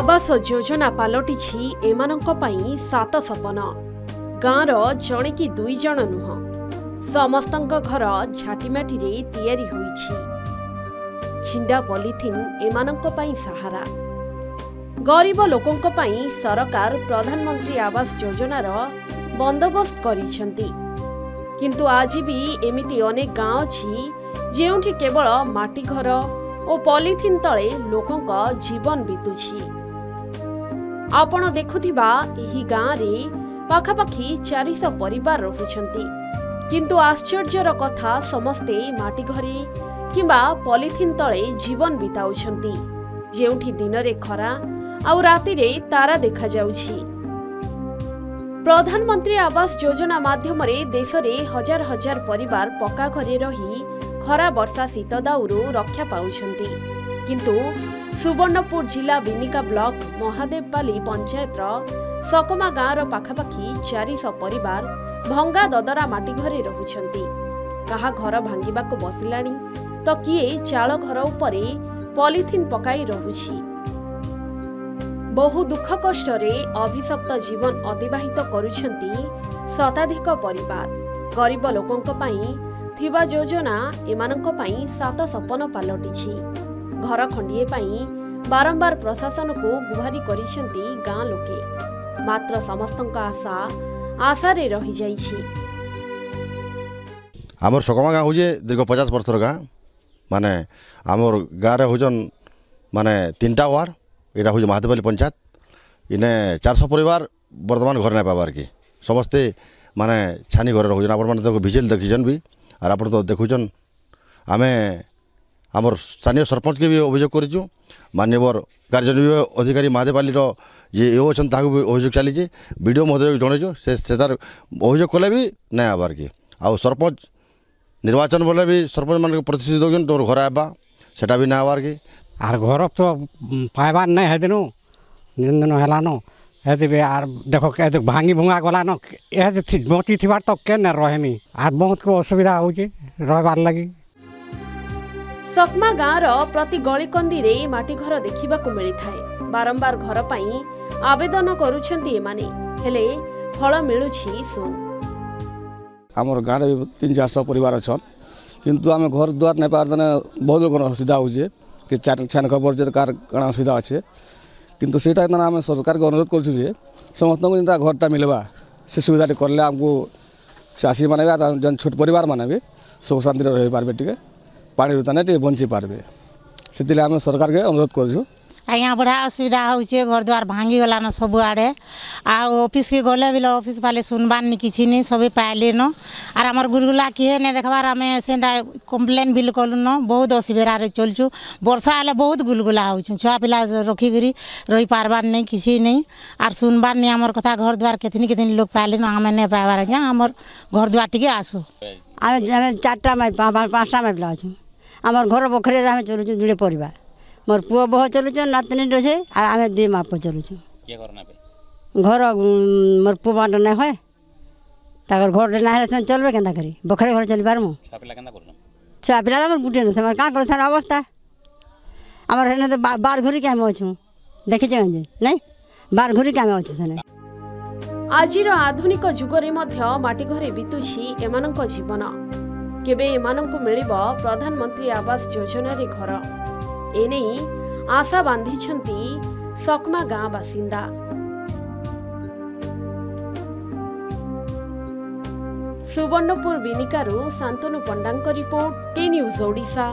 आवास योजना पलटि एमानंक पई सात सपन गाँर जणे कि दुई जण नुह समस्तंक घर झाटीमाटी रे तैयारी होईछि। छिंडा पॉलिथिन एमानंक पई सहारा। गरीब लोकंक पई सरकार प्रधानमंत्री आवास योजनार बंदोबस्त करिसेंती। किंतु आज भी एमिति अनेक गाँव अछि जेउठी केवल माटी घर और पॉलिथिन तले लोकंक जीवन बीतुछि। आपण देखुथिबा एही गाँव रे पाखापाखि 400 परिवार रहुछंती। किंतु आश्चर्यर कथा समस्ते माटी घरे किंबा पॉलिथिन तले जीवन बिताउछंती, जेउठी दिन रे खरा आउ राति रे तारा देखा जाउछि। प्रधानमंत्री आवास योजना माध्यम देश रे हजार हजार परिवार पक्का घरे रही खरा वर्षा शीत दाउरू रक्षा पाउछंती। किंतु सुवर्णपुर जिला बिनिका ब्लॉक महादेवपाली पंचायत सकमा गाँवर पाखापाखि 400 परिवार भंगा ददरा माटी घरे रहुछंती। कहा घर भांगिबाको बसिलाणी तो किए चाल घर उपरे पॉलिथिन पकाई रहुछि। बहु दुख कष्ट रे अभिशप्त जीवन अतिबाहित करुछंती शताधिक परिवार। गरीब लोकंक पई थिबा योजना एमानंक पई सात सपन पालटिछि। घर खंडिए पई बारंबार प्रशासन को गुहारी करिसेंती गाँ लोके, मात्र समस्तंक आशा आशारे रही जाइछि। आमर सकमा गाँ होजे दीर्घ 50 वर्षर गाँ। माने आमर गाँव रे होजन माने 3टा वार्ड। एटा होजे महादेवपाली पंचायत। इने 400 परिवार वर्तमान घर नहीं पाबार की समस्ते माने छानी घर रहुजन। आपण माने तो भिजुअल देखिजन भी और आपण तो देखुजन। आमे आमर स्थानीय सरपंच के भी अभियोग करिछु। मान्यवर कार्यनिर्वाही अधिकारी महादेवपाली ये अच्छा ताकू भी अभियोग चली वीडियो महोदय जनइछु से तार अभियोग कले भी नहीं आबार की। आउ सरपंच निर्वाचन बोले भी सरपंच मान प्रतिश्रुति दौन तुम घर आवा सेटा भी ना आबार की। आर घर तो पाइबार नहीं है दिनु दिन दिन हेलान हेबे आर देखो के भांगी भुंगा गलान मोटी थिबार तो केन रहेनी आर बहुत को असुविधा होची रहबार लगी। सकमा गाँर प्रति गलीकंदी रे माटी घर देखिबाकू मिलिथाए। बारंबार घर पई आवेदन करूछंती एमाने, हेले फल मिलुछि सुन। हमर गाँव रे 300-400 परिवार अछन, किंतु आमे घर द्वार नै पार दने बहुत लोग असुविधा होजे कि चार छान खबर जे कार कणा असुविधा अछि। किंतु सेटा तना आमे सरकार को अनुरोध करछु जे समस्त को जिंदा घरटा मिलबा से सुविधा करले हमको चाषी माने जन छोट परिवार माने भी सुख शांति रहि पारबे, टिके पानी रुताने टिके बंची पारबे। सेतिले आमे सरकार के अनुरोध करछु। आज्ञा बड़ा असुविधा होचे, घर द्वार भांगी गलान सब आड़े। आ ऑफिस के गले भी ऑफिस वाले सुनबार नहीं किसी नहीं सब पाइले न। आर आमर गुलगुला किए नहीं देखबार आम से कम्प्लेन भी कलु न। बहुत असुविधा चलचु। वर्षा हेल्ले बहुत गुलगुला हो छुआ पिला रखिकी रही पारबार नहीं किसी नहीं। आर सुनबार नहीं आमर कथा घर द्वार केतनी केतनी लोग पाइले न आम नहीं पाइबार। आज्ञा आमर घर द्वार टिके आसो। आम 4टा 5टा माइ पिला अच्छु। आमर घर पोखरी आम चलुचु जुड़े परिवार। मोर पुओ बहुत चलुचु नातनी रोसे आर आम 2 माप चलुचु। घर मोर पुओ बाँट नहीं हुए ताकर घर ना चलबे केन्ता करी पोखरी घर चली पारमु। छुआ पिला तो गुटे न क्या कर अवस्था आमर हेने तो बार घुरी के आम अच्छु देखिचे नहीं बार घुरी के आम अच्छु सेने। आजिर आधुनिक जुगरे मध्य माटी घरे बितुछि एमानंक जीवन। केबे एमानंकु मिलिबो प्रधानमंत्री आवास योजना रे घर एने आशा बांधिछंती सकमा गाँ बासिंदा। सुवर्णपुर बिनिकारु शांतनु पंडांक रिपोर्ट, के न्यूज ओडिशा।